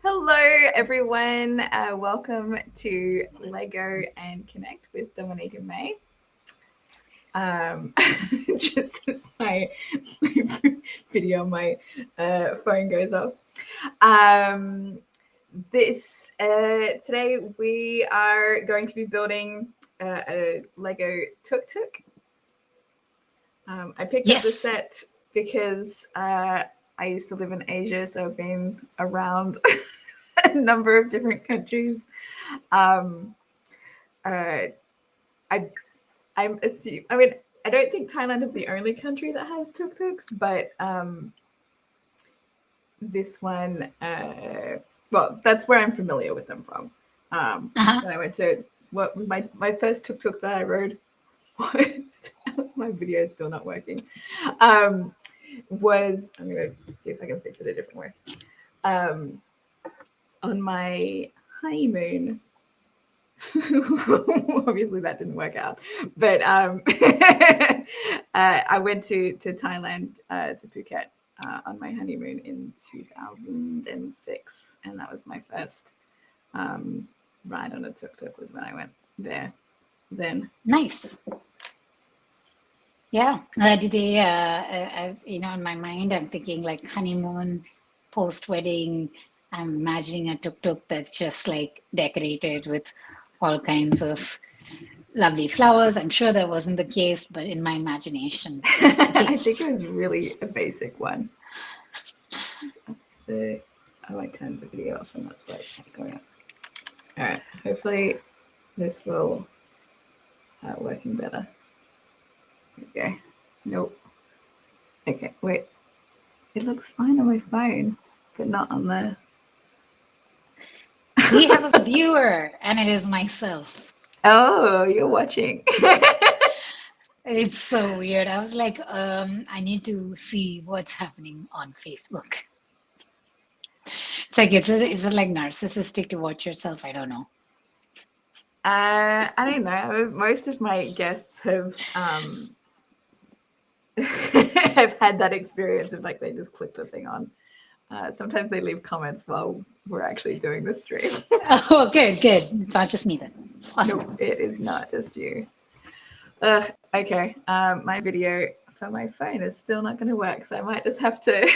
Hello, everyone. Welcome to Lego and Connect with Dominica May. Just as my video on my phone goes off. Today we are going to be building a Lego Tuk Tuk. I picked up the set because I used to live in Asia, so I've been around a number of different countries. I'm assuming. I mean, I don't think Thailand is the only country that has tuk-tuks, but this one, well, that's where I'm familiar with them from. When I went to what was my first tuk-tuk that I rode. My video is still not working. I'm going to see if I can fix it a different way. On my honeymoon, obviously that didn't work out, but I went to Thailand, to Phuket, on my honeymoon in 2006, and that was my first ride on a tuk-tuk was when I went there. Then nice. Yeah. Did they, in my mind, I'm thinking like honeymoon, post-wedding. I'm imagining a tuk-tuk that's just like decorated with all kinds of lovely flowers. I'm sure that wasn't the case, but in my imagination, it's the case. I think it was really a basic one. I turned the video off, and that's why it's not going up. All right. Hopefully this will start working better. Okay. Nope. Okay, wait. It looks fine on my phone, but not on the... We have a viewer, and it is myself. Oh, you're watching. It's so weird. I was like, I need to see what's happening on Facebook. It's like, is it like narcissistic to watch yourself? I don't know. I don't know. Most of my guests have have had that experience of like they just click the thing on. Sometimes they leave comments while we're actually doing the stream. Oh, good. It's not just me then. Awesome. Nope, it is not just you. Okay. My video for my phone is still not going to work, so I might just have to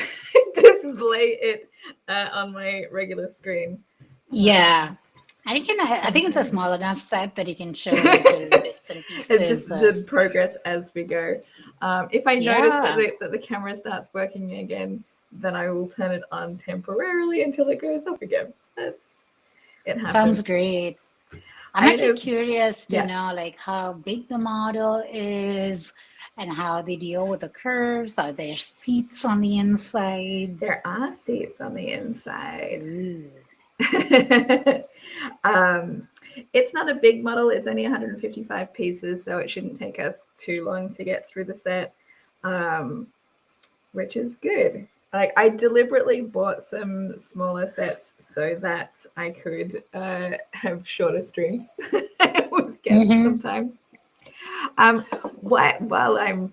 display it on my regular screen. Yeah. I think it's a small enough set that you can show the bits and pieces. It's just the progress as we go. If I notice that the camera starts working again, then I will turn it on temporarily until it goes off again. It happens. Sounds great. I'm actually curious to know like how big the model is and how they deal with the curves. Are there seats on the inside? There are seats on the inside. Ooh. It's not a big model. It's only 155 pieces, so it shouldn't take us too long to get through the set, which is good. Like, I deliberately bought some smaller sets so that I could have shorter streams with guests sometimes. While I'm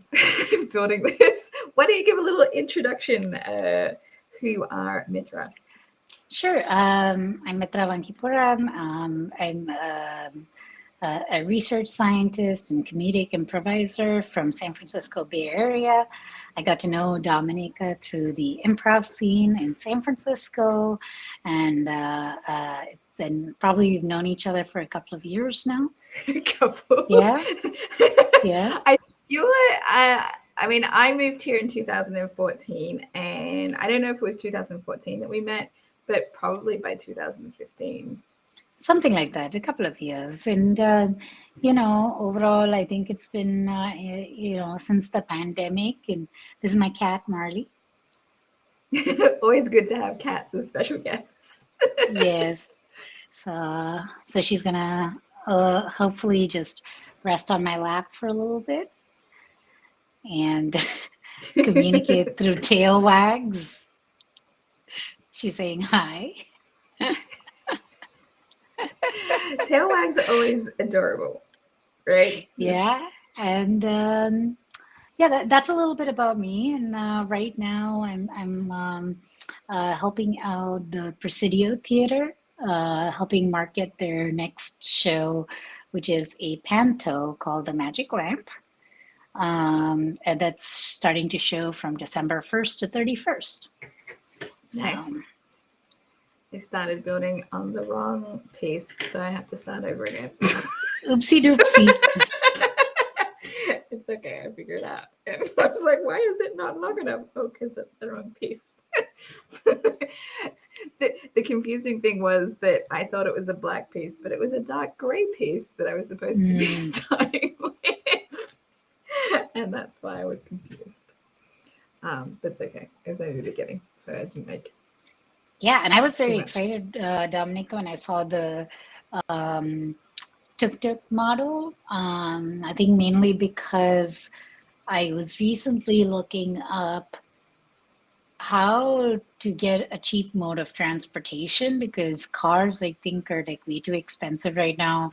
building this, why don't you give a little introduction who you are, Mithra? Sure. I'm Mithra Vankipuram. I'm a research scientist and comedic improviser from San Francisco Bay Area. I got to know Dominica through the improv scene in San Francisco, and probably we've known each other for a couple of years now. A couple. Yeah. I moved here in 2014, and I don't know if it was 2014 that we met, but probably by 2015. Something like that, a couple of years. And, overall, I think it's been, since the pandemic. And this is my cat, Marley. Always good to have cats as special guests. Yes. So she's going to hopefully just rest on my lap for a little bit and communicate through tail wags. She's saying hi. Tail wags are always adorable, right? Yeah. And that's a little bit about me. And right now I'm helping out the Presidio Theater, helping market their next show, which is a panto called The Magic Lamp. And that's starting to show from December 1st to 31st. Nice. So, I started building on the wrong piece, so I have to start over again. oopsie doopsie. It's okay, I figured it out. And I was like, why is it not long enough? Oh, because that's the wrong piece. The confusing thing was that I thought it was a black piece, but it was a dark gray piece that I was supposed to be starting with. And that's why I was confused. That's okay. It was only the beginning, so I didn't make. Yeah, and I was very excited, Dominica, when I saw the Tuk Tuk model. I think mainly because I was recently looking up how to get a cheap mode of transportation, because cars, I think, are like way too expensive right now.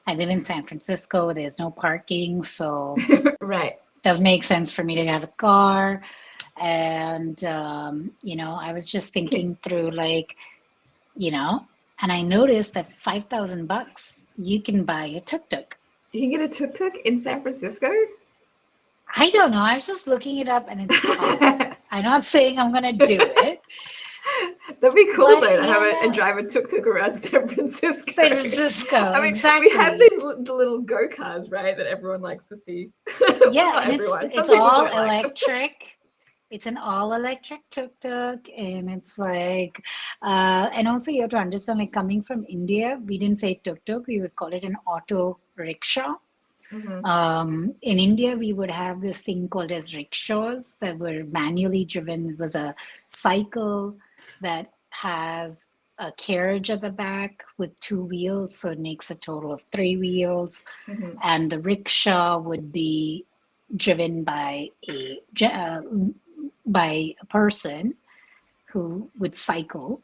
I live in San Francisco. There's no parking, so Right. It doesn't make sense for me to have a car. And, I was just thinking through, like, and I noticed that $5,000 you can buy a tuk tuk. You can get a tuk tuk in San Francisco? I don't know. I was just looking it up, and it's possible. I'm not saying I'm gonna do it. That'd be cool But, though to have yeah, and drive a tuk tuk around San Francisco. San Francisco, I mean, exactly. we have these little go cars, right, that everyone likes to see. Yeah, Not and everyone. Some it's people all don't like them. electric. It's an all electric tuk tuk, and it's like, and also you have to understand, like, coming from India, we didn't say tuk tuk, we would call it an auto rickshaw. Mhm. In India, we would have this thing called as rickshaws that were manually driven. It was a cycle that has a carriage at the back with 2 wheels, so it makes a total of 3 wheels. Mhm. And the rickshaw would be driven by a person who would cycle,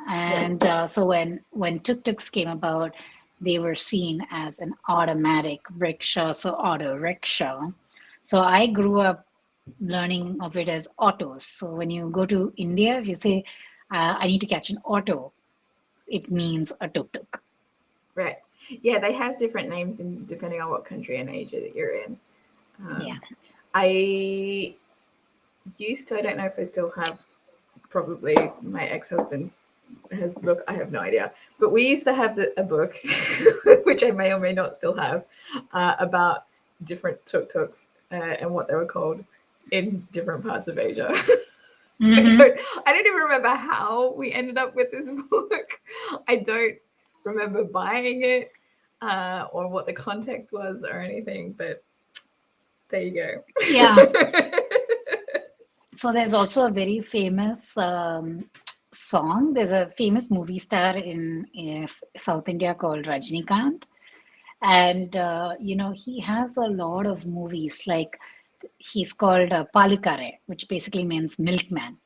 and so when tuk-tuks came about, they were seen as an automatic rickshaw, so auto rickshaw. So I grew up learning of it as autos. So when you go to India, if you say, I need to catch an auto, it means a tuk-tuk. Right. Yeah, they have different names depending on what country in Asia that you're in. Yeah. I used to, I don't know if I still have, probably my ex-husband has the book, I have no idea, but we used to have a book which I may or may not still have, about different tuk-tuks and what they were called in different parts of Asia. Mm-hmm. I don't even remember how we ended up with this book. I don't remember buying it or what the context was or anything, but there you go. Yeah. So there's also a very famous song. There's a famous movie star in South India called Rajnikant. And, he has a lot of movies, like he's called Palikare, which basically means milkman,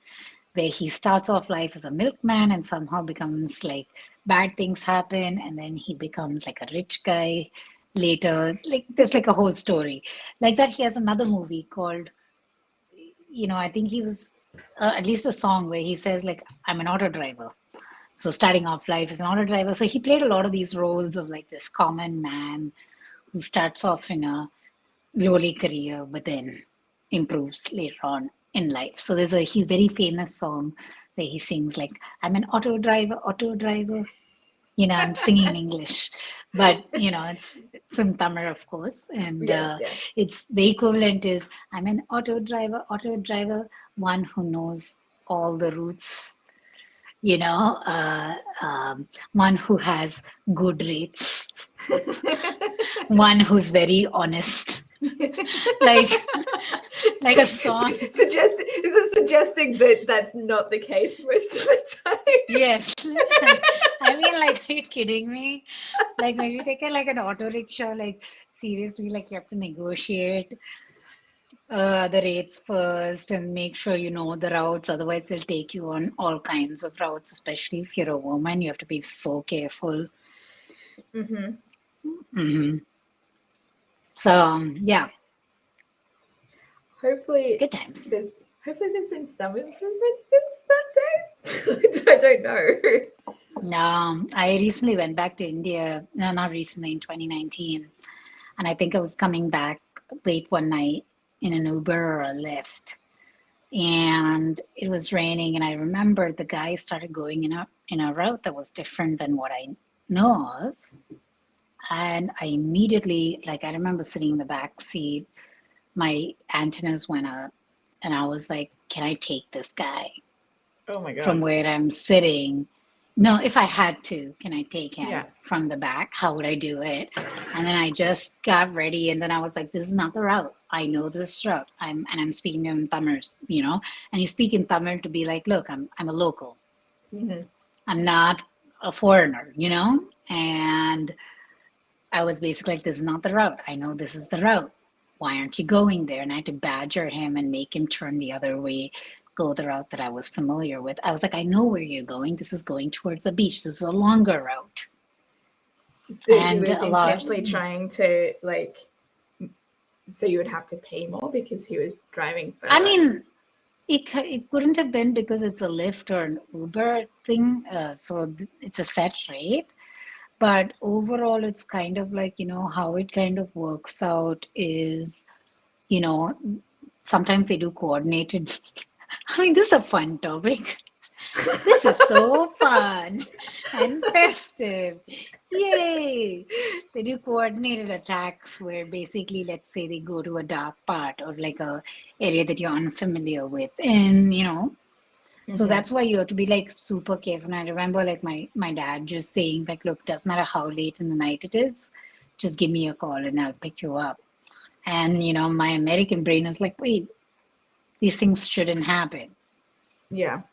where he starts off life as a milkman and somehow becomes, like, bad things happen, and then he becomes like a rich guy later. Like, there's like a whole story. Like that, he has another movie called, I think he was, at least a song where he says, like, I'm an auto driver. So starting off life as an auto driver. So he played a lot of these roles of, like, this common man who starts off in a lowly career, but then improves later on in life. So there's a very famous song where he sings, like, I'm an auto driver, auto driver. I'm singing in English, but it's in Tamil, of course, and it's the equivalent is, I'm an auto driver, one who knows all the routes, one who has good rates, one who's very honest. like a song. Is it suggesting that that's not the case most of the time? Yes. Listen, I mean, like, are you kidding me? Like, when you take an auto rickshaw, like, seriously, like, you have to negotiate the rates first and make sure you know the routes. Otherwise, they'll take you on all kinds of routes, especially if you're a woman. You have to be so careful. Mm-hmm. So, yeah. Hopefully, good times. There's hopefully there's been some improvement since that day. I don't know. No, I recently went back to India. No, not recently, in 2019. And I think I was coming back late one night in an Uber or a Lyft. And it was raining. And I remember the guy started going in a route that was different than what I know of. And I immediately, like, I remember sitting in the back seat, my antennas went up, and I was like, can I take this guy Oh my God. from where I'm sitting? No, if I had to, can I take him from the back? How would I do it? And then I just got ready, and then I was like, this is not the route. I know this route. I'm speaking in Tamil, you know, and you speak in Tamil to be like, look, I'm a local. Mm-hmm. I'm not a foreigner, you know? And I was basically like, this is not the route. I know this is the route. Why aren't you going there? And I had to badger him and make him turn the other way, go the route that I was familiar with. I was like, I know where you're going. This is going towards the beach. This is a longer route. So he was intentionally trying to, like, so you would have to pay more because he was driving further? I mean, it couldn't have been because it's a Lyft or an Uber thing. So it's a set rate. But overall, it's kind of like, you know, how it kind of works out is, you know, sometimes they do coordinated. I mean, this is a fun topic. This is so fun and festive. Yay! They do coordinated attacks where basically, let's say they go to a dark part or like a area that you're unfamiliar with. And, you know, so that's why you have to be like super careful. And I remember like my dad just saying like, look, doesn't matter how late in the night it is, just give me a call and I'll pick you up. And, you know, my American brain is like, wait, these things shouldn't happen. Yeah.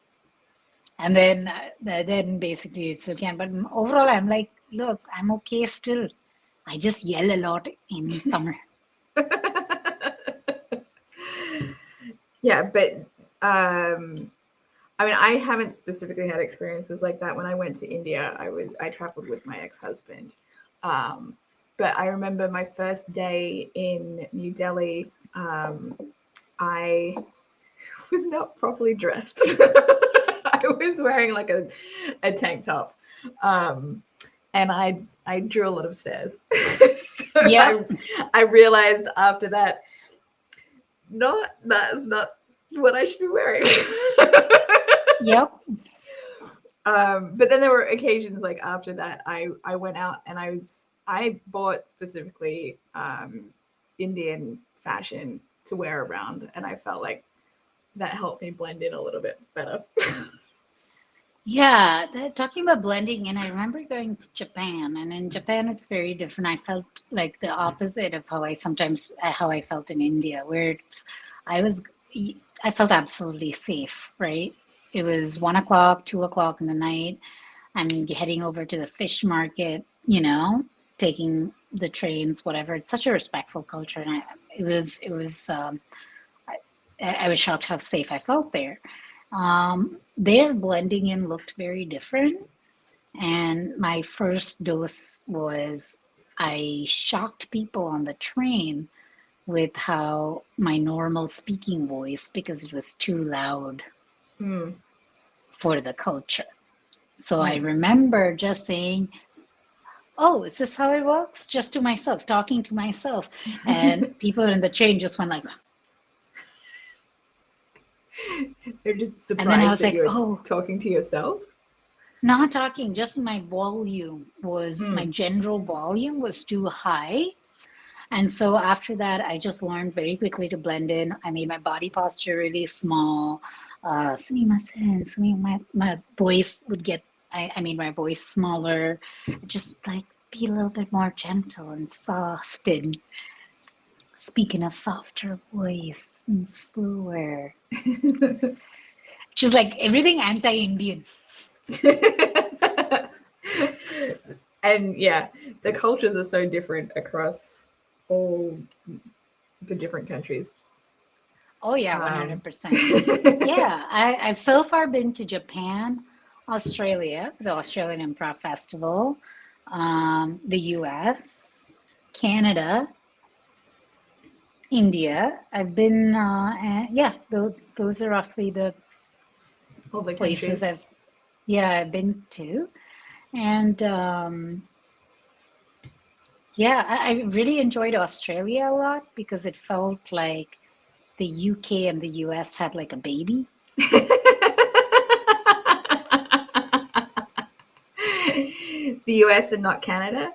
And then basically it's again, but overall I'm like, look, I'm okay still. I just yell a lot in Tamil. Yeah, but I mean, I haven't specifically had experiences like that. When I went to India, I traveled with my ex-husband. But I remember my first day in New Delhi, I was not properly dressed. I was wearing like a tank top. And I drew a lot of stairs. So I realized after that, that is not what I should be wearing. Yep. But then there were occasions like after that, I went out and I bought specifically Indian fashion to wear around, and I felt like that helped me blend in a little bit better. Yeah, talking about blending in, I remember going to Japan, and in Japan it's very different. I felt like the opposite of how I felt in India, where I felt absolutely safe, right? It was 1 o'clock, 2 o'clock in the night. I'm heading over to the fish market, you know, taking the trains, whatever. It's such a respectful culture, and I was shocked how safe I felt there. Their blending in looked very different. And my first dose was I shocked people on the train with how my normal speaking voice, because it was too loud for the culture. So I remember just saying, oh, is this how it works? Just to myself, talking to myself. And people in the train just went like, they're just surprised and then I was that like, you're talking to yourself. Not talking, just my volume was, my general volume was too high. And so after that, I just learned very quickly to blend in. I made my body posture really small. My voice would get, I made my voice smaller. Just like be a little bit more gentle and soft and speak in a softer voice and slower. Just like everything anti-Indian. And yeah, the cultures are so different across all the different countries. Oh yeah, 100%. Yeah, I've so far been to Japan, Australia, the Australian Improv Festival, the US, Canada, India. I've been, those are roughly the All the places countries. I've been to. And I really enjoyed Australia a lot because it felt like the UK and the US had like a baby. The US and not Canada.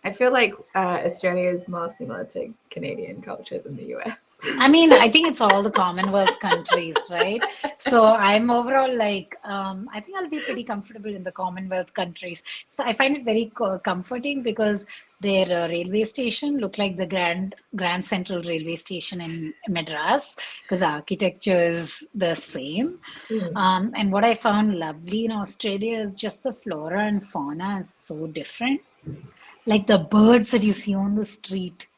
I feel like Australia is more similar to Canadian culture than the US. I mean, I think it's all the Commonwealth countries, right? So I'm overall like, I think I'll be pretty comfortable in the Commonwealth countries. So I find it very comforting because their railway station look like the Grand Central Railway Station in Madras because the architecture is the same. And what I found lovely in Australia is just the flora and fauna is so different. Like the birds that you see on the street.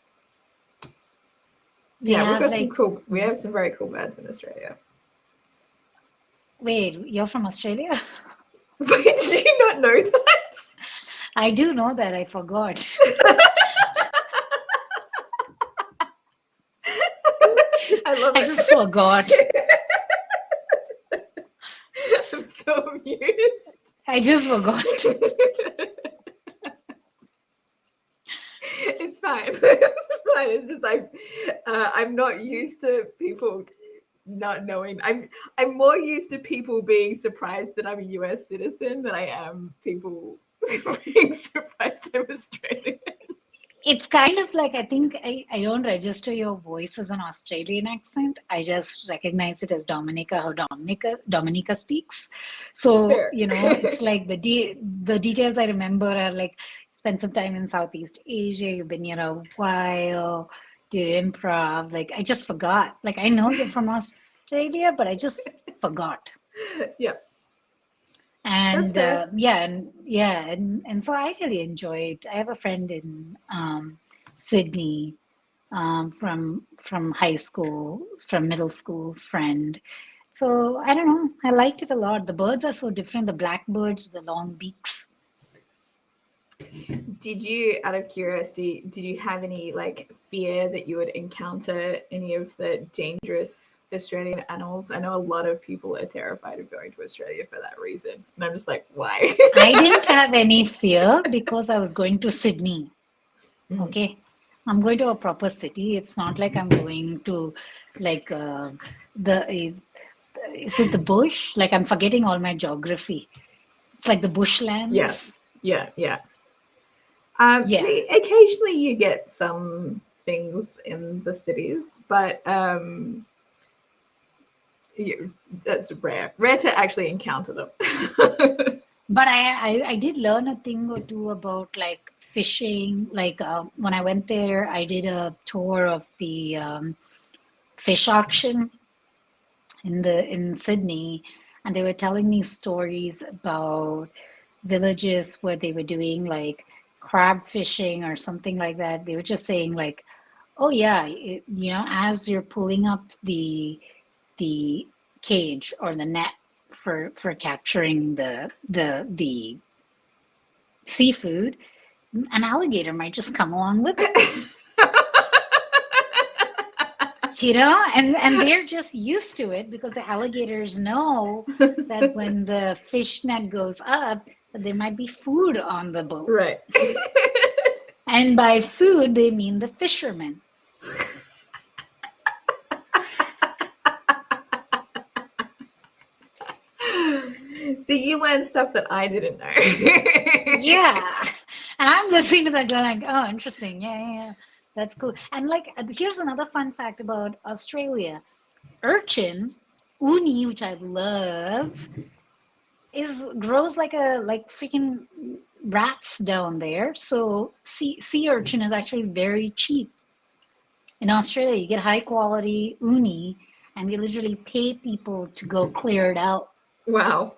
We Yeah, have like, we have some very cool birds in Australia. wait, you're from Australia? Wait, did you not know that? I do know that. I forgot. I love I it. just forgot. I'm so amused. I just forgot. It's fine. It's fine. It's just I'm not used to people not knowing. I'm more used to people being surprised that I'm a US citizen than I am people being surprised I'm Australian. It's kind of like I think I don't register your voice as an Australian accent. I just recognize it as Dominica, how Dominica speaks. So, Fair. it's like the details I remember are like spent some time in Southeast Asia, you've been here a while, do improv. Like I just forgot. Like I know you're from Australia, but I just forgot. Yeah. And That's fair. and so I really enjoyed. I have a friend in Sydney from high school, from middle school friend. So I don't know. I liked it a lot. The birds are so different. The blackbirds, with the long beaks. Did you, out of curiosity, did you have any like fear that you would encounter any of the dangerous Australian animals? I know a lot of people are terrified of going to Australia for that reason. And I'm just like, why? I didn't have any fear because I was going to Sydney. Okay. I'm going to a proper city. It's not like I'm going to like is it the bush? Like I'm forgetting all my geography. It's like the bushlands. Yes. Yeah. Yeah. Occasionally you get some things in the cities, but that's rare to actually encounter them. But I did learn a thing or two about like fishing. Like when I went there, I did a tour of the fish auction in Sydney, and they were telling me stories about villages where they were doing like crab fishing or something like that. They were just saying like, oh yeah, as you're pulling up the cage or the net for capturing the seafood, an alligator might just come along with it. And they're just used to it because the alligators know that when the fish net goes up, that there might be food on the boat. Right. And by food, they mean the fishermen. So you learned stuff that I didn't know. Yeah. And I'm listening to that going like, oh, interesting. Yeah. That's cool. And like, here's another fun fact about Australia. Urchin, uni, which I love, grows like freaking rats down there. So sea urchin is actually very cheap. In Australia, you get high quality uni, and you literally pay people to go clear it out. Wow.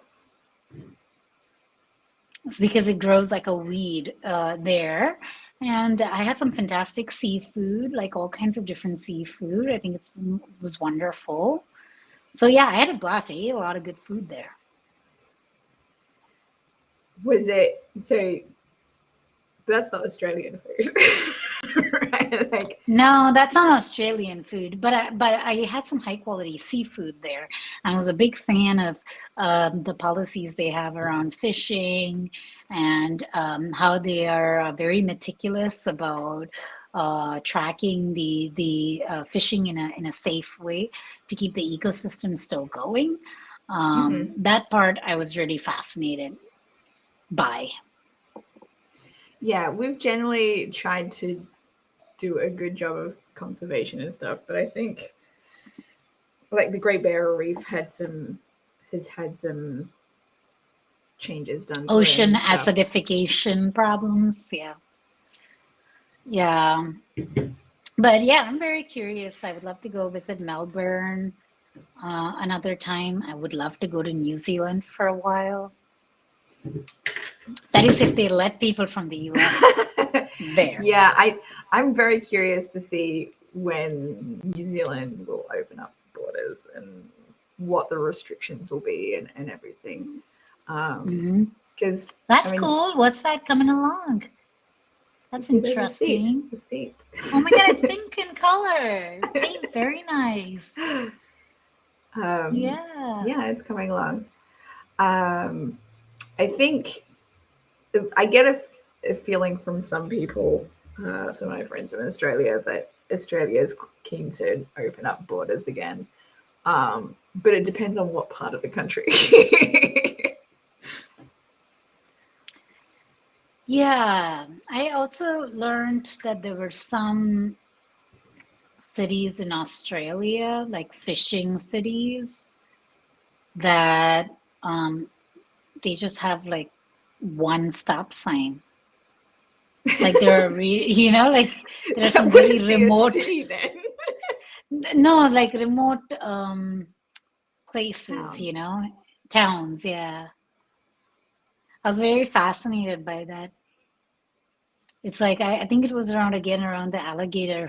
It's because it grows like a weed there. And I had some fantastic seafood, like all kinds of different seafood. I think it was wonderful. So yeah, I had a blast. I ate a lot of good food there. Was it so? That's not Australian food, right? Like, no, that's not Australian food, but I had some high quality seafood there. I was a big fan of the policies they have around fishing and how they are very meticulous about tracking the fishing in a safe way to keep the ecosystem still going. That part I was really fascinated by. yeah, we've generally tried to do a good job of conservation and stuff, but I think like the Great Barrier Reef has had some changes done to it Ocean and stuff. acidification problems, yeah. Yeah. But yeah, I'm very curious. I would love to go visit Melbourne another time. I would love to go to New Zealand for a while. That is if they let people from the US there. Yeah, I'm very curious to see when New Zealand will open up borders and what the restrictions will be and everything. Because that's cool. What's that coming along? That's interesting. The seat. Oh my God, it's pink in color. Very nice. Yeah, it's coming along. I think I get a feeling from some people, some of my friends in Australia, that Australia is keen to open up borders again. But it depends on what part of the country. Yeah, I also learned that there were some cities in Australia, like fishing cities, that they just have like one stop sign. Like there are, like there are some really remote. City, then. No, like remote places, towns. Yeah, I was very fascinated by that. It's like I think it was around the alligator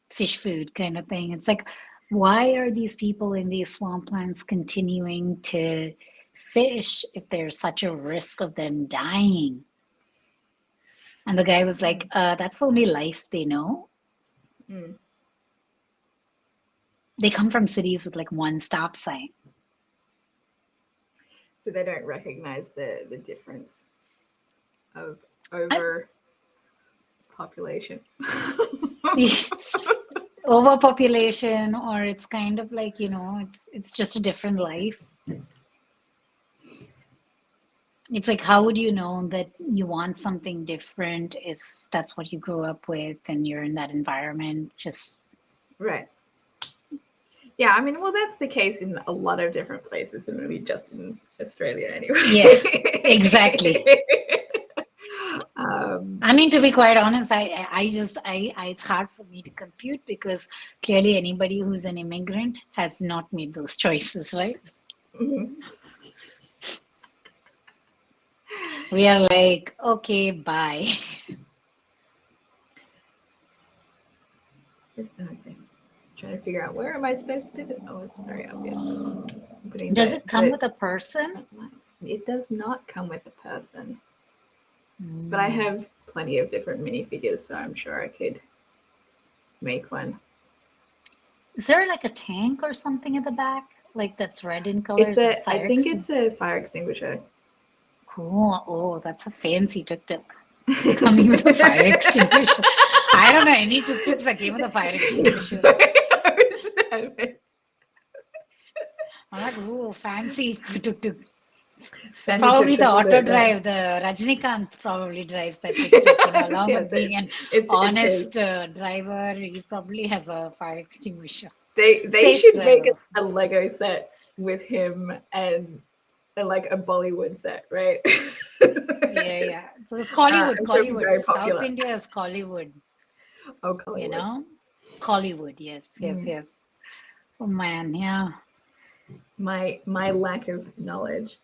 fish food kind of thing. It's like, why are these people in these swamplands continuing to fish if there's such a risk of them dying? And the guy was like, that's the only life they know. They come from cities with like one stop sign. So they don't recognize the difference of overpopulation. Overpopulation, or it's kind of like, it's just a different life. It's like, how would you know that you want something different if that's what you grew up with and you're in that environment? Just right. Yeah, I mean, well, that's the case in a lot of different places, and maybe just in Australia anyway. Yeah, exactly. I mean, to be quite honest, it's hard for me to compute because clearly anybody who's an immigrant has not made those choices, right? We are like, okay, bye. It's nothing. Trying to figure out where am I supposed to pivot? Oh, it's very obvious. Does it come with a person? It does not come with a person. But I have plenty of different minifigures, so I'm sure I could make one. Is there like a tank or something at the back? Like that's red in color? I think it's a fire extinguisher. Cool. Oh, that's a fancy Tuk Tuk. Coming with a fire extinguisher. I don't know any Tuk Tuks that came with a fire extinguisher. Oh, fancy Tuk Tuk. Probably the auto drive, the Rajnikant probably drives that Tuk Tuk, along with being an honest driver. He probably has a fire extinguisher. They should make a Lego set with him and like a Bollywood set, right? Yeah. So Collywood. South India is Collywood. Oh, Collywood. Collywood. Yes. Oh man, yeah. My lack of knowledge.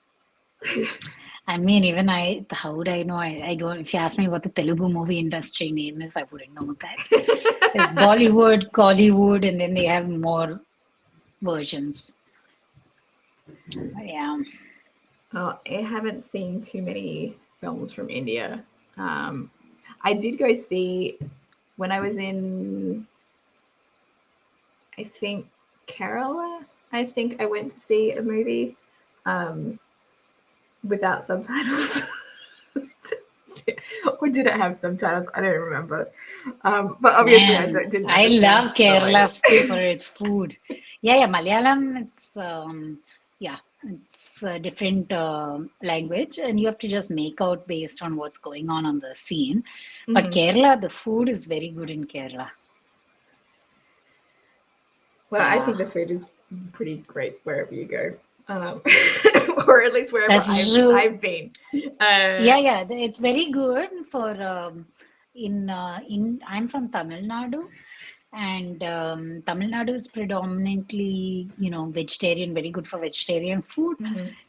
I mean, even how would I know? I don't. If you ask me what the Telugu movie industry name is, I wouldn't know that. There's Bollywood, Collywood, and then they have more versions. Yeah. Oh, I haven't seen too many films from India. I did go see when I was in, I think, Kerala, I think I went to see a movie without subtitles. Or did it have subtitles? I don't remember. But obviously, Man, didn't I understand love the Kerala language. for its food. Yeah, Malayalam, it's a different language, and you have to just make out based on what's going on the scene. But Kerala, the food is very good in Kerala. Well, I think the food is pretty great wherever you go. Or at least wherever I've been. Yeah, it's very good for I'm from Tamil Nadu, and Tamil Nadu is predominantly vegetarian, very good for vegetarian food.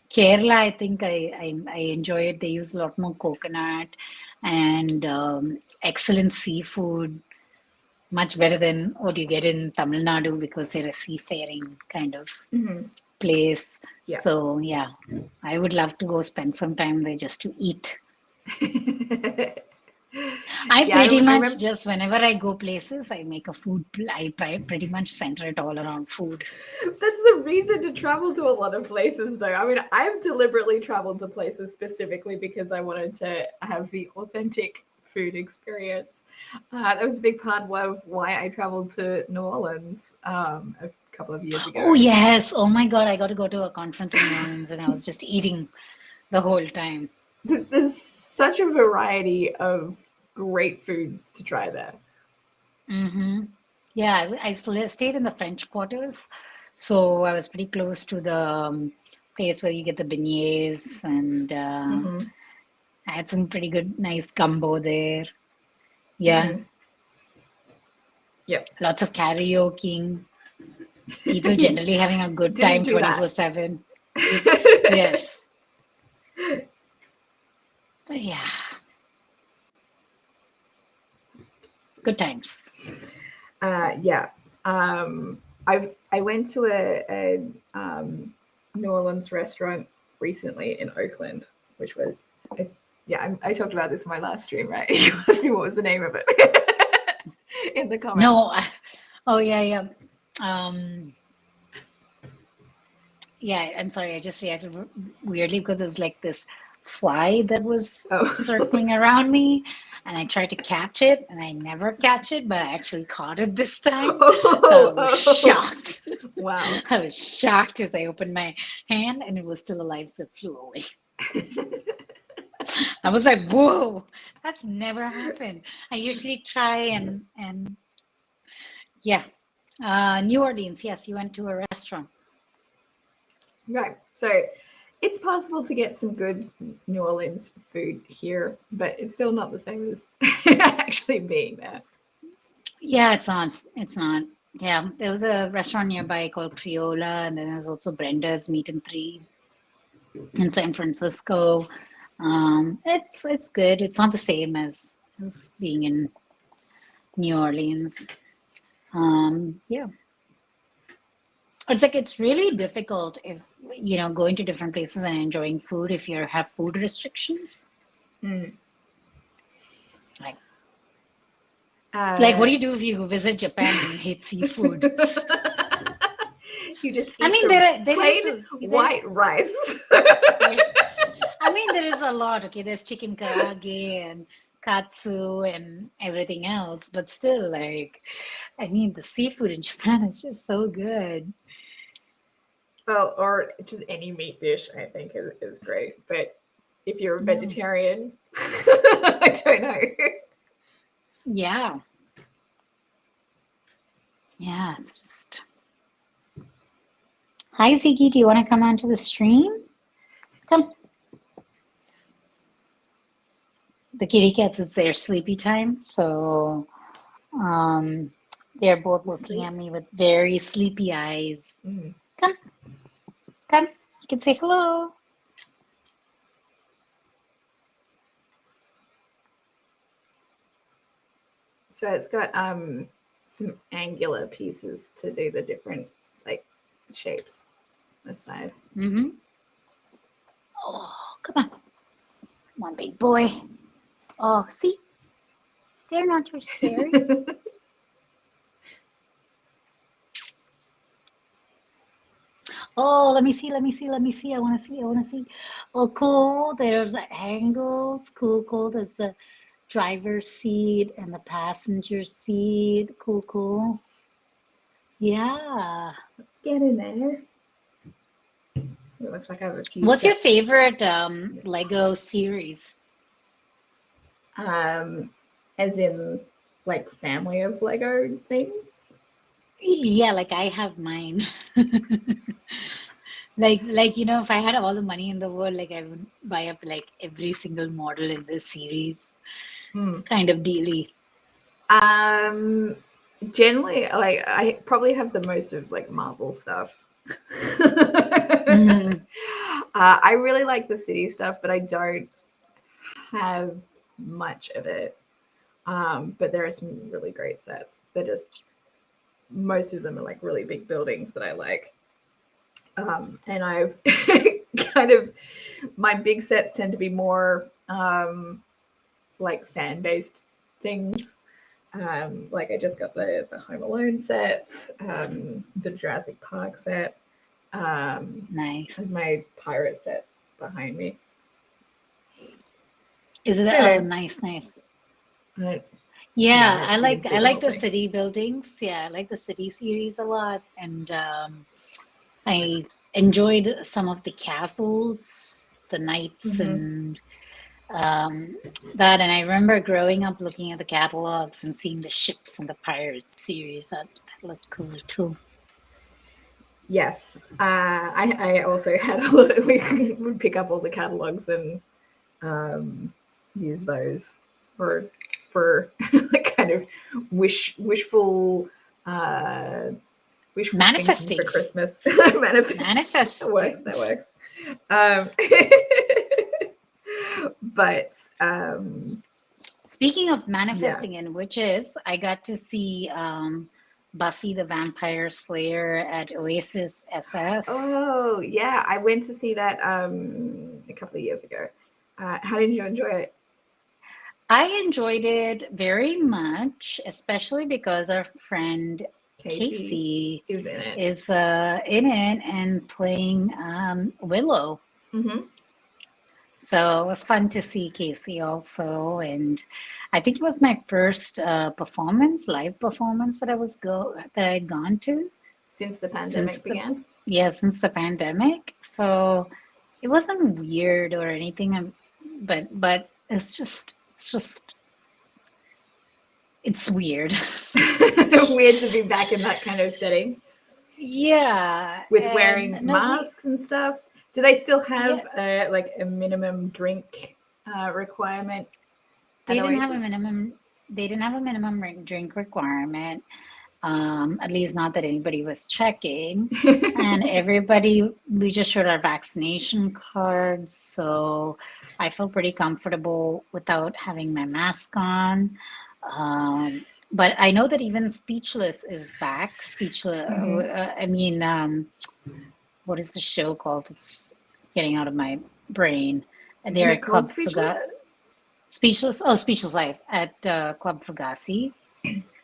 Kerala, I think I enjoy it. They use a lot more coconut and excellent seafood, much better than what you get in Tamil Nadu because they're a seafaring kind of place. Yeah. So yeah, I would love to go spend some time there just to eat. I remember, just whenever I go places, I make a food. I pretty much center it all around food. That's the reason to travel to a lot of places, though. I mean, I've deliberately traveled to places specifically because I wanted to have the authentic food experience. That was a big part of why I traveled to New Orleans a couple of years ago. Oh yes! Oh my God! I got to go to a conference in New Orleans, and I was just eating the whole time. There's such a variety of great foods to try there. Yeah, I stayed in the French Quarters, so I was pretty close to the place where you get the beignets, and I had some pretty good, nice gumbo there. Yeah. Yep. Lots of karaoke. People generally having a good time 24/7. Yes. So, yeah. Good times. Yeah. I went to a New Orleans restaurant recently in Oakland, which was I talked about this in my last stream, right? You asked me what was the name of it in the comments. No. Oh yeah. Yeah, I'm sorry. I just reacted weirdly because it was like this fly that was circling around me, and I tried to catch it, and I never catch it, but I actually caught it this time. So I was shocked. Wow. I was shocked as I opened my hand, and it was still alive, so it flew away. I was like, whoa, that's never happened. I usually try and yeah. New Orleans, yes, you went to a restaurant. Right. So it's possible to get some good New Orleans food here, but it's still not the same as actually being there. Yeah, it's not. Yeah, there was a restaurant nearby called Criolla, and then there's also Brenda's Meat and Three in San Francisco. It's good. It's not the same as being in New Orleans. Yeah. It's like it's really difficult if going to different places and enjoying food if you have food restrictions. Like what do you do if you visit Japan and hate seafood? You just eat there is white rice. I mean, there is a lot. Okay, there's chicken karaage and katsu and everything else, but still, like, I mean, the seafood in Japan is just so good. Well, or just any meat dish, I think, is great. But if you're a vegetarian, I don't know. Yeah. Yeah, it's just... Hi, Ziggy. Do you want to come onto the stream? Come. The kitty cats, it's their sleepy time, so they're both looking at me with very sleepy eyes. Come. You can say hello. So it's got some angular pieces to do the different shapes on the side. Oh, come on, big boy. Oh, see? They're not too scary. Oh, let me see. I want to see. Oh, cool. There's the angles. Cool. There's the driver's seat and the passenger seat. Cool. Yeah. Let's get in there. It looks like I have a few. What's your favorite Lego series? As in like family of Lego things? Yeah, like I have mine. Like if I had all the money in the world, like I would buy up like every single model in this series, kind of dealy. Generally, like I probably have the most of like Marvel stuff. I really like the city stuff, but I don't have much of it. But there are some really great sets. They're just most of them are like really big buildings that I like. And I've kind of my big sets tend to be more like fan-based things. Like I just got the Home Alone set, the Jurassic Park set. Nice. And my pirate set behind me. Is it? Oh, nice. Yeah, I like the city buildings. Yeah, I like the city series a lot, and I enjoyed some of the castles, the knights, and that. And I remember growing up looking at the catalogs and seeing the ships and the pirates series. That looked cool too. Yes, I also had a lot of, we would pick up all the catalogs and use those for kind of wishful manifesting for Christmas. Manifesting. That works. But speaking of manifesting and witches, I got to see Buffy the Vampire Slayer at Oasis SF. Oh yeah, I went to see that a couple of years ago. How did you enjoy it? I enjoyed it very much, especially because our friend Casey is in it. In it and playing Willow. So it was fun to see Casey also, and I think it was my first live performance that I'd gone to since the pandemic began. Since the pandemic. So it wasn't weird or anything, but it's weird. Weird to be back in that kind of setting. Yeah, with wearing masks and stuff. Do they still have like a minimum drink requirement? They didn't have a minimum. They didn't have a minimum drink requirement. At least not that anybody was checking. And we just showed our vaccination cards, so I felt pretty comfortable without having my mask on. But I know that even Speechless is back. Speechless. What is the show called? It's getting out of my brain. They're at Club Speechless. Oh, Speechless Life at Club Fugazi.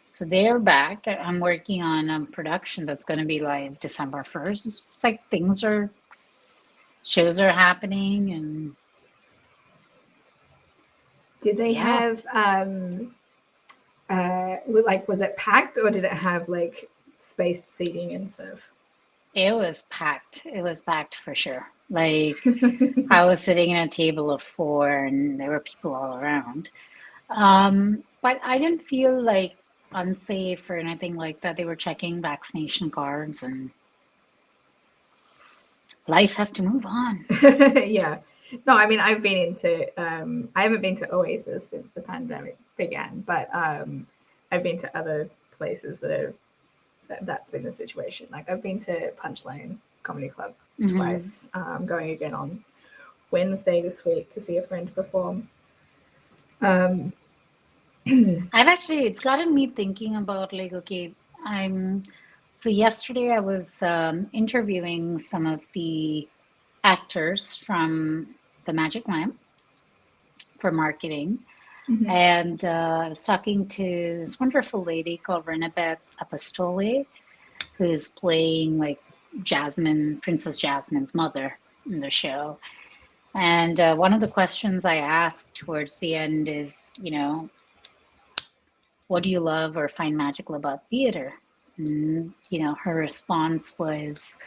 So they're back. I'm working on a production that's going to be live December 1st. It's just like shows are happening. And did they have was it packed or did it have like spaced seating and stuff? It was packed. It was packed for sure. Like I was sitting at a table of 4 and there were people all around. But I didn't feel like unsafe or anything like that. They were checking vaccination cards and life has to move on. Yeah. No, I mean, I've been into, I haven't been to Oasis since the pandemic began, but I've been to other places that's been the situation. Like I've been to Punchline Comedy Club twice. I'm going again on Wednesday this week to see a friend perform. It's gotten me thinking about like, okay, so yesterday I was interviewing some of the actors from the Magic Lamp for marketing. And I was talking to this wonderful lady called Renabeth Apostole, who is playing like Jasmine, Princess Jasmine's mother in the show. And one of the questions I asked towards the end is, what do you love or find magical about theater? And, her response was,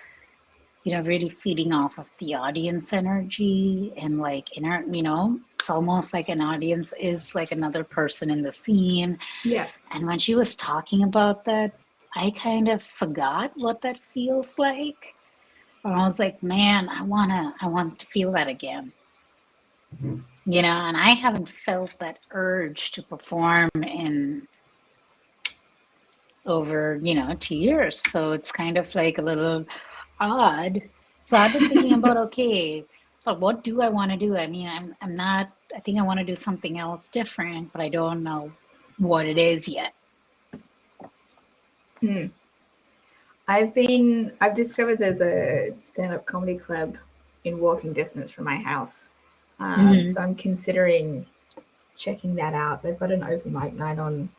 really feeding off of the audience energy and like it's almost like an audience is like another person in the scene. Yeah. And when she was talking about that, I kind of forgot what that feels like. Or I was like, man, I want to feel that again. And I haven't felt that urge to perform in over, 2 years. So it's kind of like a little odd. So I've been thinking about, okay, but what do I want to do? I mean, I think I want to do something else different, but I don't know what it is yet. I've discovered there's a stand-up comedy club in walking distance from my house. So I'm considering checking that out. They've got an open mic night on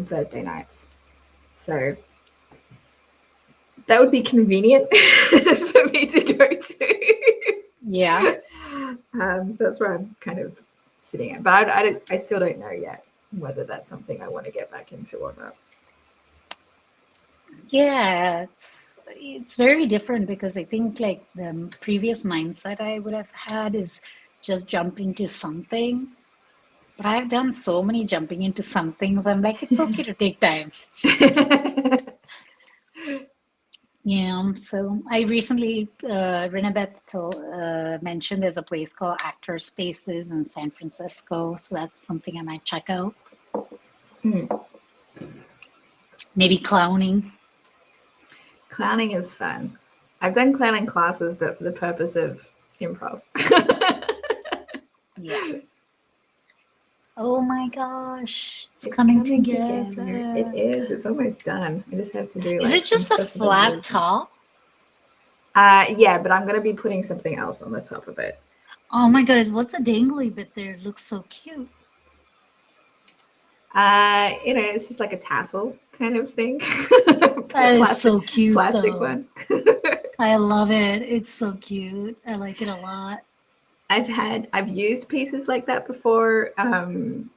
Thursday nights. So that would be convenient for me to go to. Yeah. So that's where I'm kind of sitting at. But I still don't know yet whether that's something I want to get back into or not. Yeah, it's very different because I think like the previous mindset I would have had is just jump into something. But I've done so many jumping into some things. I'm like, it's okay to take time. Yeah. So I recently, Renabeth mentioned there's a place called Actor Spaces in San Francisco. So that's something I might check out. Maybe clowning. Clowning is fun. I've done clowning classes, but for the purpose of improv. Yeah. Oh my gosh. It's coming together. It is. It's almost done. I just have to do Is it just a flat top? Yeah, but I'm going to be putting something else on the top of it. Oh my goodness. What's the dangly bit there? It looks so cute. It's just like a tassel kind of thing. That is so cute. Plastic one. I love it. It's so cute. I like it a lot. I've used pieces like that before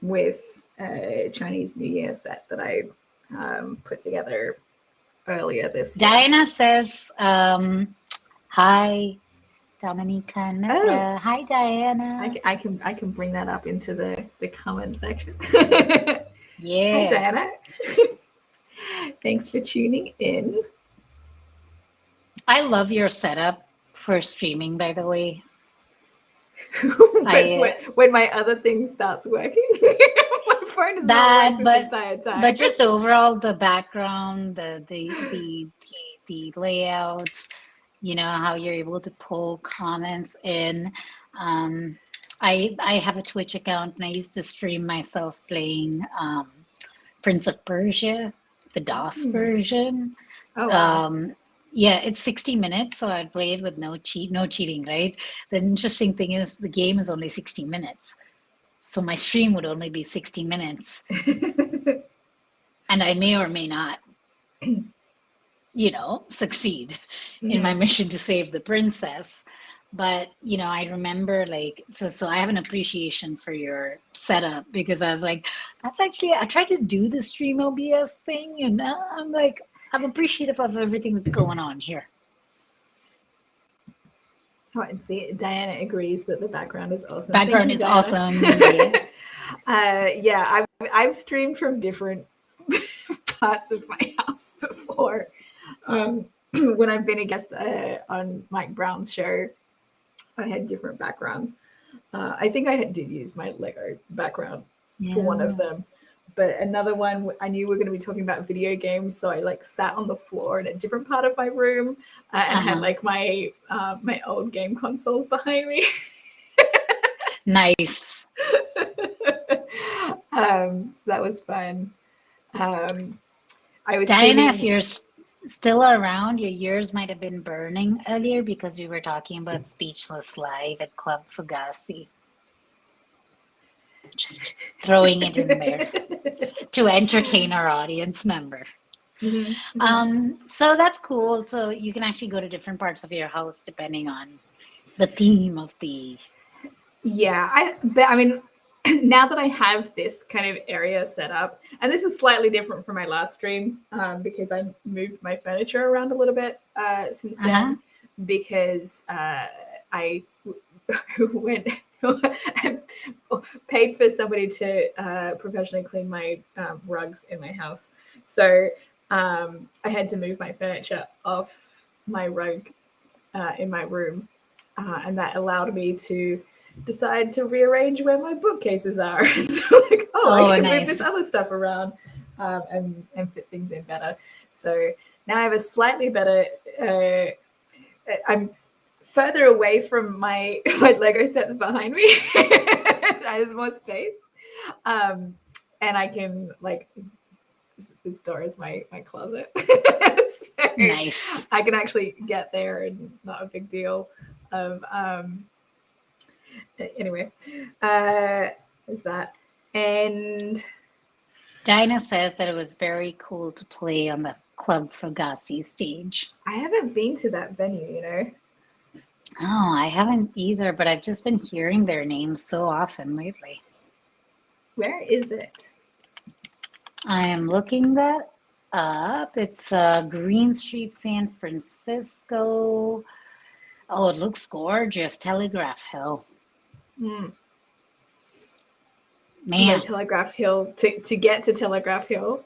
with a Chinese New Year set that I put together earlier this year. Diana says, hi, Dominica and Mithra. Hi, Diana. I can bring that up into the comment section. Yeah. Hi, Diana. Thanks for tuning in. I love your setup for streaming, by the way. when my other thing starts working, my phone is not working the entire time. But just overall, the background, the layouts, how you're able to pull comments in. I have a Twitch account and I used to stream myself playing Prince of Persia, the DOS version. Oh, wow. Yeah, it's 60 minutes, so I'd play it with no cheating, right? The interesting thing is the game is only 60 minutes. So my stream would only be 60 minutes. And I may or may not, succeed in my mission to save the princess. But, I remember so I have an appreciation for your setup because I was like, I tried to do the stream OBS thing and I'm like, I'm appreciative of everything that's going on here. Oh, and see, Diana agrees that the background is awesome. Background is awesome. Yes. Yeah, I've streamed from different parts of my house before. When I've been a guest on Mike Brown's show, I had different backgrounds. I think I did use my Lego background for one of them. But another one, I knew we were going to be talking about video games, so I sat on the floor in a different part of my room and had my my old game consoles behind me. Nice. So that was fun. I was Diana, still around. Your ears might have been burning earlier because we were talking about Speechless Live at Club Fugazi. Just throwing it in there to entertain our audience member. So that's cool. So you can actually go to different parts of your house depending on the theme of the... Yeah, but I mean, now that I have this kind of area set up, and this is slightly different from my last stream because I moved my furniture around a little bit since then, because I went paid for somebody to professionally clean my rugs in my house. So I had to move my furniture off my rug in my room, and that allowed me to decide to rearrange where my bookcases are. So like, I can move this other stuff around and fit things in better. So now I have a slightly better, I'm further away from my Lego sets behind me. There's more space. And I can this door is my closet. So nice. I can actually get there and it's not a big deal. Anyway, is that. And Dinah says that it was very cool to play on the Club Fugazi stage. I haven't been to that venue, you know. Oh, I haven't either, but I've just been hearing their names so often lately. Where is it? I am looking that up. It's Green Street, San Francisco. Oh, it looks gorgeous. Telegraph Hill. Man, Telegraph Hill to get to Telegraph Hill.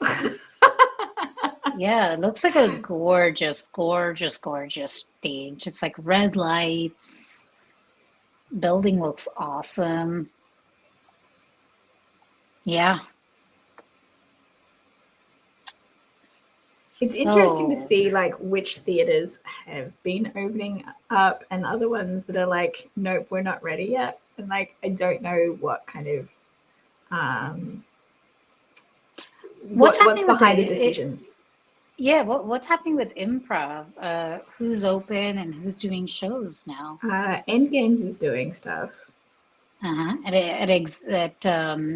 Yeah, it looks like a gorgeous, gorgeous, gorgeous stage. It's like red lights. Building looks awesome. Yeah. It's interesting to see which theaters have been opening up and other ones that are like, nope, we're not ready yet. And I don't know what kind of what's behind the decisions. What's happening with improv? Who's open and who's doing shows now? Endgames is doing stuff. At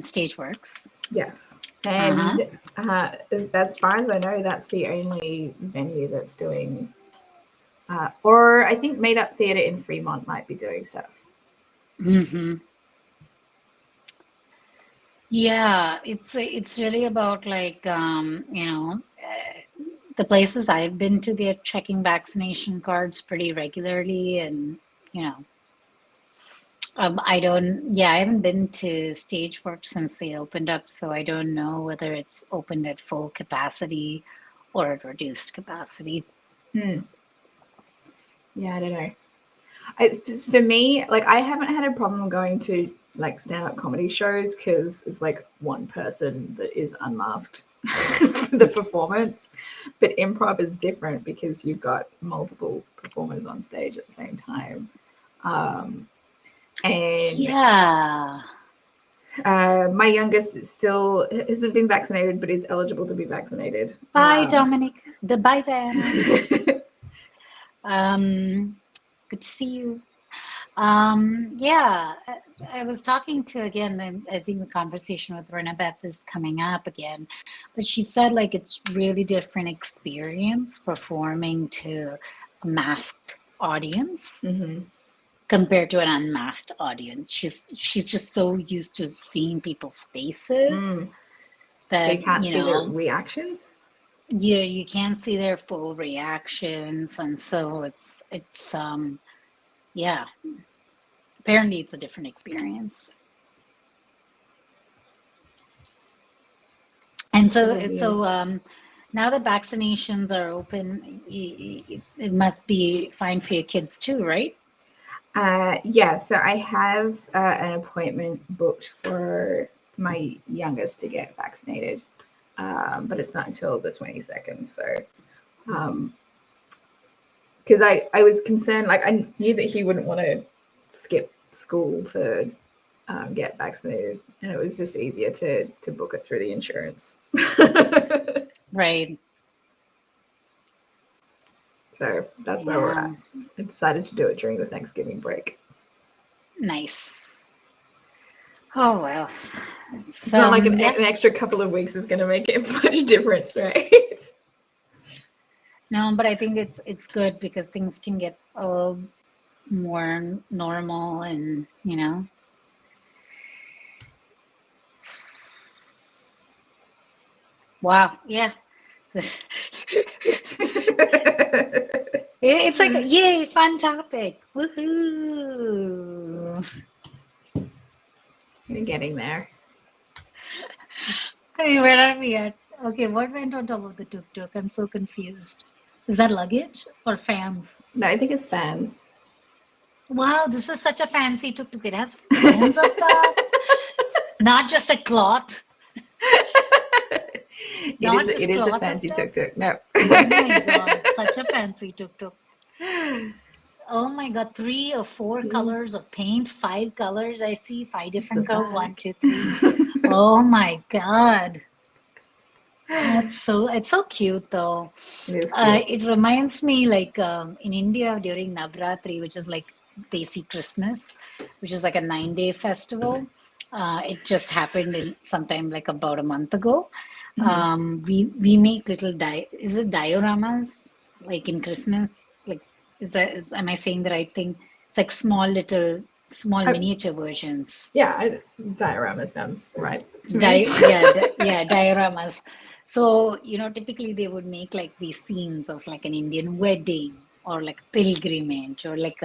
Stageworks. Yes. And as far as I know, that's the only venue that's doing, or I think Made Up Theatre in Fremont might be doing stuff. Yeah, it's really about the places I've been to, they're checking vaccination cards pretty regularly, and I haven't been to Stageworks since they opened up, so I don't know whether it's opened at full capacity or at reduced capacity. Yeah, I don't know. For me, I haven't had a problem going to stand-up comedy shows because it's one person that is unmasked for the performance, but improv is different because you've got multiple performers on stage at the same time. And my youngest still hasn't been vaccinated, but is eligible to be vaccinated. Bye, Dominic. Bye, Diana. Good to see you. I was talking to, again, and I think the conversation with Renabeth is coming up again, but she said it's really different experience performing to a masked audience. Compared to an unmasked audience. She's just so used to seeing people's faces that so you can't see their reactions. Yeah, you can't see their full reactions, and so it's apparently it's a different experience. And so now that vaccinations are open, it must be fine for your kids too, right? So I have an appointment booked for my youngest to get vaccinated, but it's not until the 22nd. So, because I was concerned, I knew that he wouldn't want to skip school to get vaccinated, and it was just easier to book it through the insurance. Right. So that's where we're at. I decided to do it during the Thanksgiving break. Nice. Oh, well. It's not like an extra couple of weeks is going to make it much difference, right? No, but I think it's good because things can get a little more normal and, you know. Wow. Yeah. It's like, yay, fun topic. Woohoo. You're getting there. Hey, where are we at? Okay, what went on top of the Tuk Tuk? I'm so confused. Is that luggage or fans? No, I think it's fans. Wow, this is such a fancy Tuk Tuk. It has fans up top. Not just a cloth. It is a fancy Tuk Tuk. No. Oh my God, such a fancy Tuk Tuk. Oh my God, 3 or 4 colors of paint, 5 colors. I see 5 different colors. 1, 2, 3. Oh my God. It's so cute though. It is cute. It reminds me like in India during Navratri, which is like basic Christmas, which is like a 9-day festival. It just happened in sometime like about a month ago. We make little is it dioramas like in Christmas? Like am I saying the right thing? It's like small miniature versions. Yeah, diorama sounds right. Dioramas. So, you know, typically they would make like these scenes of like an Indian wedding or like a pilgrimage or like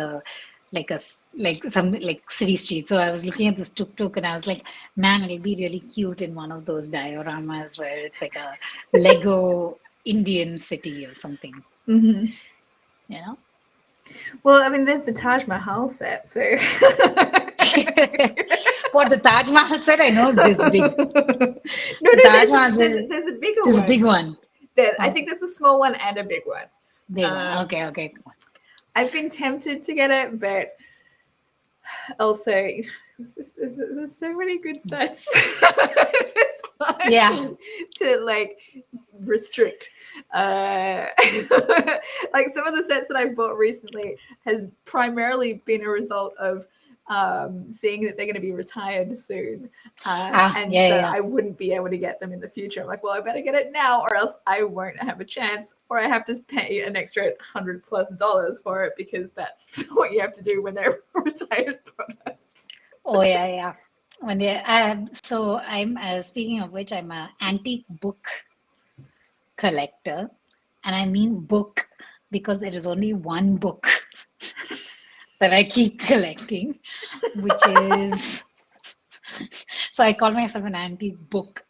some like city street. So I was looking at this Tuk Tuk and I was like, man, it'll be really cute in one of those dioramas where it's like a Lego Indian city or something. Mm-hmm. You know? Well, I mean, there's the Taj Mahal set, so. What, the Taj Mahal set? I know it's this big. There's a bigger one. There's a big one. I think there's a small one and a big one. Big one. Okay. I've been tempted to get it, but also there's so many good sets. It's hard to like restrict. Like some of the sets that I've bought recently has primarily been a result of seeing that they're going to be retired soon. I wouldn't be able to get them in the future. I'm like, well, I better get it now or else I won't have a chance, or I have to pay an extra $100+ for it because that's what you have to do when they're retired products. Oh, yeah. When they so I'm speaking of which, I'm an antique book collector, and I mean book because there is only one book that I keep collecting, which is so I call myself an antique book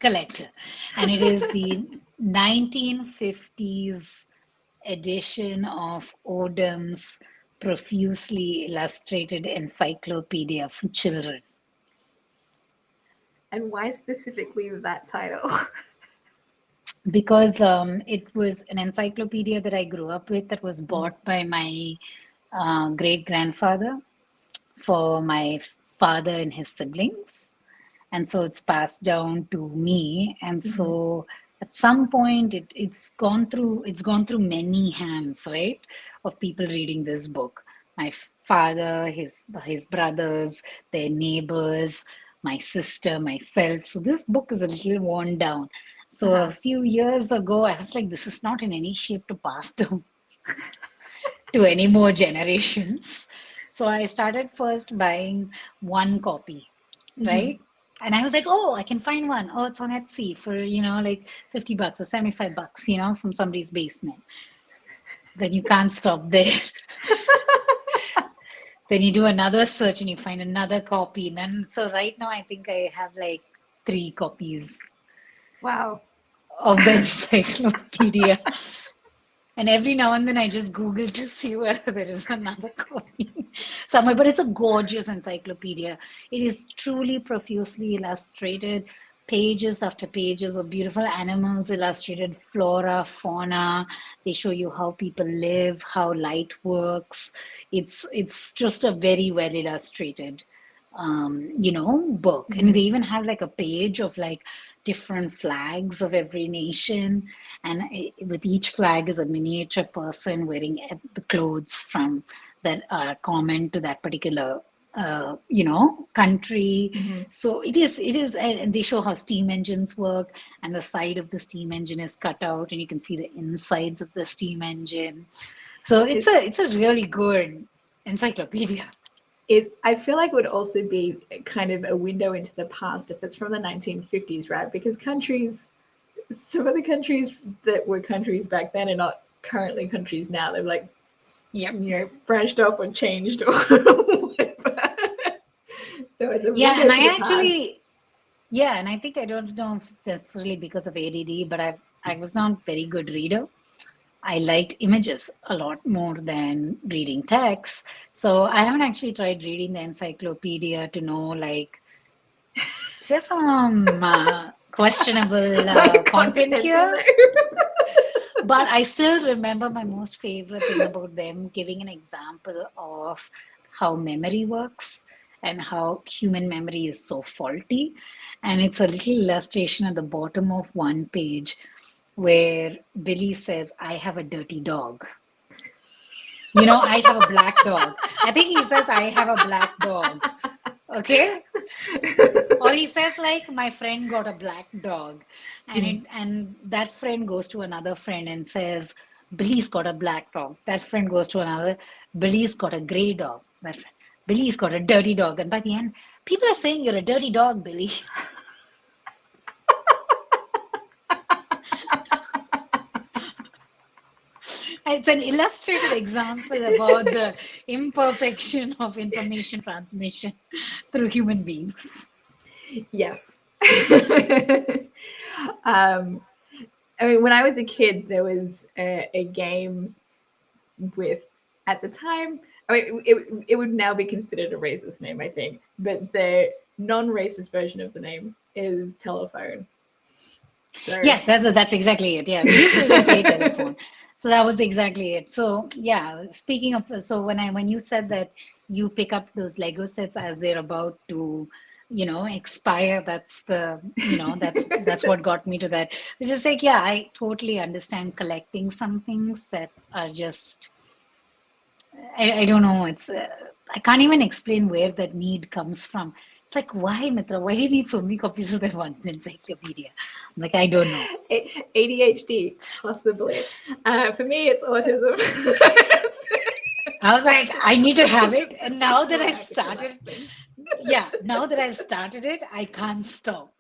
collector, and it is the 1950s edition of Odum's profusely illustrated encyclopedia for children. And why specifically that title? Because it was an encyclopedia that I grew up with that was bought by my great-grandfather for my father and his siblings. And so it's passed down to me. And so at some point it's gone through many hands, right, of people reading this book. My father, his brothers, their neighbors, my sister, myself. So this book is a little worn down. So a few years ago, I was like, this is not in any shape to pass down to any more generations. So I started first buying one copy, right? And I was like, oh, I can find one. Oh, it's on Etsy for, like $50 or $75, from somebody's basement. Then you can't stop there. Then you do another search and you find another copy. And then, so right now I think I have like 3 copies. Wow. Of the encyclopedia. And every now and then I just Google to see whether there is another copy somewhere. But it's a gorgeous encyclopedia. It is truly profusely illustrated, pages after pages of beautiful animals, illustrated flora, fauna. They show you how people live, how light works. It's just a very well illustrated book. And they even have like a page of like different flags of every nation. And with each flag is a miniature person wearing the clothes from that are common to that particular country. So it is, and they show how steam engines work, and the side of the steam engine is cut out, and you can see the insides of the steam engine. So it's a really good encyclopedia. I feel like would also be kind of a window into the past if it's from the 1950s, right? Because some of the countries that were countries back then are not currently countries now. They've like, branched off or changed or whatever. So it's a window and I think I don't know if it's necessarily because of ADD, but I was not a very good reader. I liked images a lot more than reading text. So I haven't actually tried reading the encyclopedia to know, like, is there some questionable content here? But I still remember my most favorite thing about them giving an example of how memory works and how human memory is so faulty. And it's a little illustration at the bottom of one page where Billy says, I have a dirty dog. I have a black dog. I think he says, I have a black dog. Okay? Or he says, like, my friend got a black dog. And that friend goes to another friend and says, Billy's got a black dog. That friend goes to another, Billy's got a gray dog. That friend, Billy's got a dirty dog. And by the end, people are saying you're a dirty dog, Billy. It's an illustrated example about the imperfection of information transmission through human beings. Yes. When I was a kid, there was a game with, at the time, it would now be considered a racist name, I think, but the non-racist version of the name is telephone. So that's exactly it. Yeah, we used to even play telephone. So that was exactly it. So yeah, speaking of, so when you said that you pick up those Lego sets as they're about to, expire, that's that's what got me to that. Which is like, yeah, I totally understand collecting some things that are just, I don't know. It's I can't even explain where that need comes from. It's like, why, Mithra? Why do you need so many copies of that one encyclopedia? I'm like, I don't know. ADHD, possibly. For me, it's autism. I was like, I need to have it. And now that I've started, now that I've started it, I can't stop.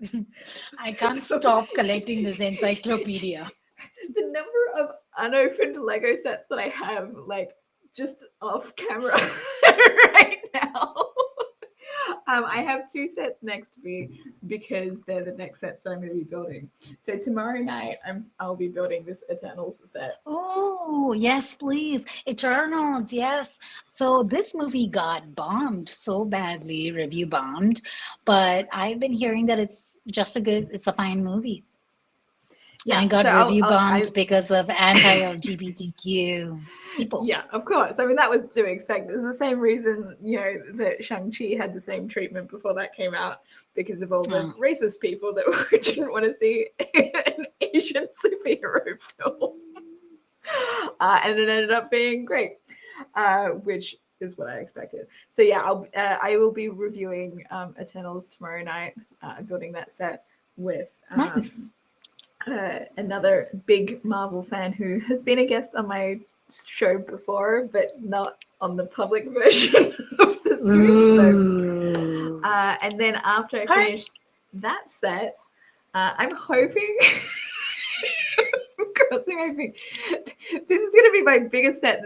I can't stop collecting this encyclopedia. The number of unopened Lego sets that I have, like, just off camera right now. I have 2 sets next to me because they're the next sets that I'm going to be building. So tomorrow night, I'll be building this Eternals set. Oh, yes, please. Eternals, yes. So this movie got bombed so badly, review bombed, but I've been hearing that it's a fine movie. Yeah, and it got review bombed because of anti-LGBTQ people. Yeah, of course. That was to expect. It's the same reason, that Shang-Chi had the same treatment before that came out, because of all the racist people that didn't want to see an Asian superhero film. And it ended up being great, which is what I expected. So yeah, I will be reviewing Eternals tomorrow night, building that set with nice. Another big Marvel fan who has been a guest on my show before, but not on the public version of the stream. So, and then after I finish that set, I'm hoping, crossing my fingers, this is going to be my biggest set.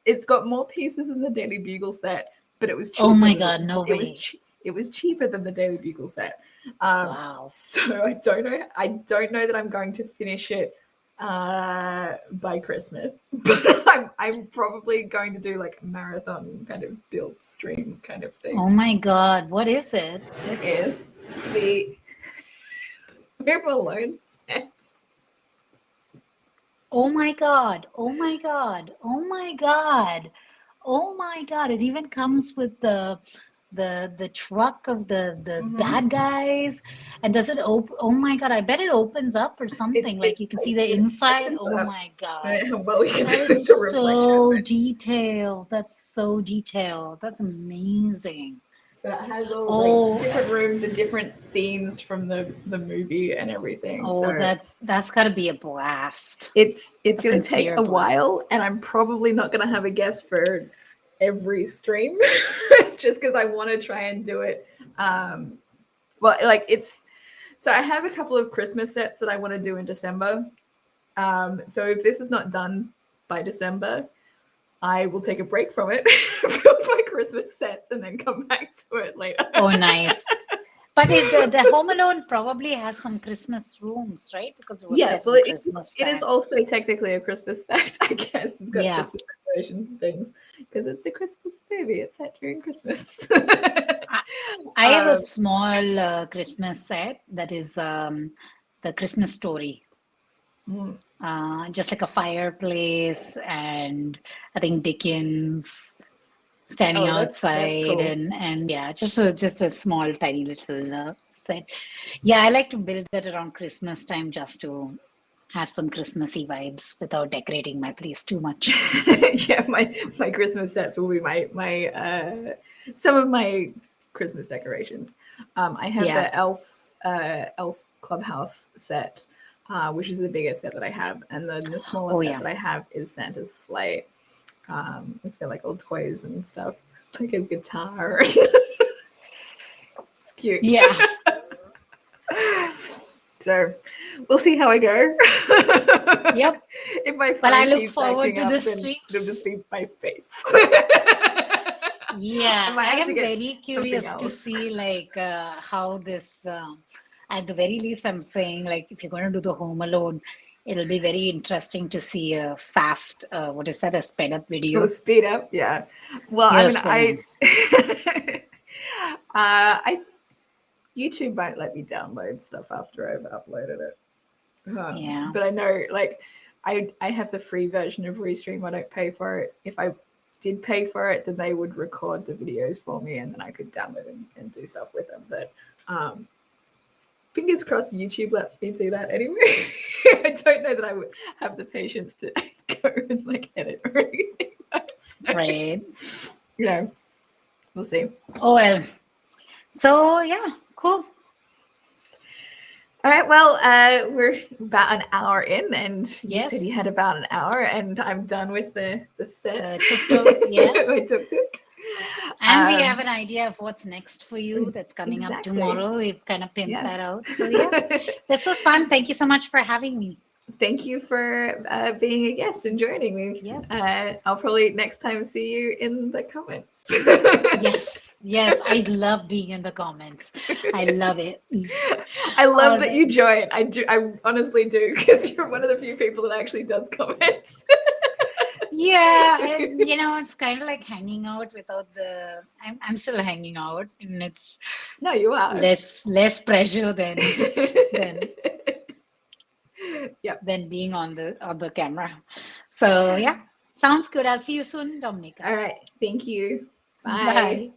It's got more pieces than the Daily Bugle set, but it was cheaper. Oh my God, no way. It was cheaper than the Daily Bugle set. Wow. So I don't know that I'm going to finish it by Christmas, but I'm probably going to do like a marathon kind of build stream kind of thing. Oh my God, what is it? It is the Home Alone sets. Oh my God, oh my God, oh my God, oh my God. It even comes with the the truck of the bad guys, and does it open? Oh my god, I bet it opens up or something. Like you can see the inside. Oh my god, well, we can that see is the so reflection. detailed. That's so detailed. That's amazing. So it has all like different rooms and different scenes from the movie and everything. Oh, so that's got to be a blast. It's going to take a blast. while, and I'm probably not going to have a guest for every stream, just because I want to try and do it. Well, like so I have a couple of Christmas sets that I want to do in December. So if this is not done by December, I will take a break from it, build my Christmas sets, and then come back to it later. Oh, nice. But the Home Alone probably has some Christmas rooms, right? Because it was set in Christmas time. It is also technically a Christmas set, I guess. It's got Christmas decorations and things because it's a Christmas movie. It's set during Christmas. I have a small Christmas set that is the Christmas Story. Just like a fireplace, and I think Dickens standing outside, that's cool. and yeah, just a small tiny little set. Yeah, I like to build that around Christmas time just to have some Christmassy vibes without decorating my place too much. Yeah, my Christmas sets will be my some of my Christmas decorations. I have the Elf Clubhouse set, which is the biggest set that I have, and then the smaller set that I have is Santa's sleigh. It's got like old toys and stuff. It's like a guitar. It's cute. Yeah. So we'll see how I go. Yep. If my phone I look keeps forward to up, the then streams. it'll just be my face. Yeah, I am very curious to see like how this. At the very least, I'm saying like if you're going to do the Home Alone, it'll be very interesting to see a fast, what is that, a sped up video? Speed up, yeah. Well, yes, I mean, I YouTube won't let me download stuff after I've uploaded it. Yeah. But I know, like, I have the free version of Restream. I don't pay for it. If I did pay for it, then they would record the videos for me, and then I could download and do stuff with them. But fingers crossed YouTube lets me do that anyway. I don't know that I would have the patience to go and like edit or anything. So, right. You know, we'll see. Oh, well. So, yeah, cool. All right, well, we're about an hour in, and you yes. said you had about an hour, and I'm done with the set. Tuk Tuk, yes. My Tuk Tuk. And we have an idea of what's next for you that's coming up tomorrow. We've kind of pimped that out. So, yes, this was fun. Thank you so much for having me. Thank you for being a guest and joining me. Yes. I'll probably next time see you in the comments. Yes, I love being in the comments. I love it. I love that you join. I do. I honestly do, because you're one of the few people that actually does comments. Yeah, and, you know, it's kind of like hanging out without the. I'm still hanging out, and it's no, you are less pressure than than being on the camera. So yeah, sounds good. I'll see you soon, Dominica. All right, thank you. Bye.